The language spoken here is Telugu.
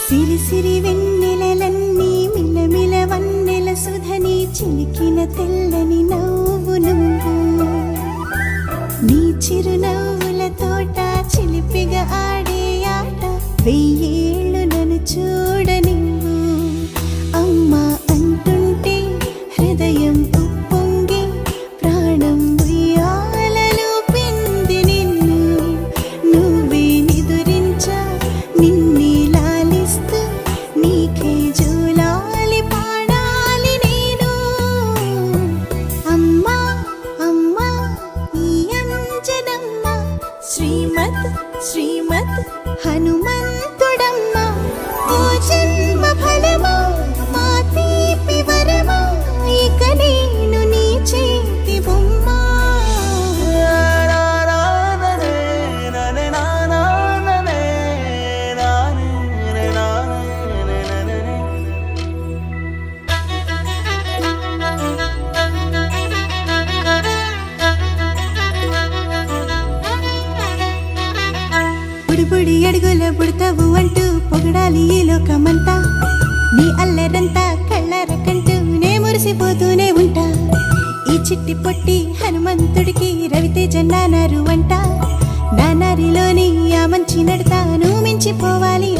సిరి సిరి వెన్నెలలన్నీ మిలమిల వన్నెల సుధని చిలికిన తెల్లని నవ్వు నువ్వు నీ చిరునవ్వుల తోట చిలిపిగా ఆడే ఆట వెయ్యేళ్ళు నన్ను చూడనివ్వు అమ్మా అంటుంటే హృదయం ఉప్పొంగి ప్రాణం ఉయ్యాలలో పిండి నిన్ను నువ్వే నిదురించా నిన్నే లాలిస్తూ నీకే జోలాలి పాడాలి నేను అమ్మా అమ్మా ఈ అంజనమ్మ శ్రీమత్ శ్రీమత్ హనుమంతుడమ్మ ఓ జన్మ ఫలమా మా తీపి వరమా ఇక నేను నీ చేతి బొమ్మ బుడి అడుగుల బుడతావు అంటూ పొగడాలి ఈ లోకమంతా నీ అల్లరంతా కళ్ళరకంటూ నే మురిసిపోతూనే ఉంటా ఈ చిట్టి పొట్టి హనుమంతుడికి రవితేజ నానారు అంట నానారిలోని ఆ మంచి నడతాను మించిపోవాలి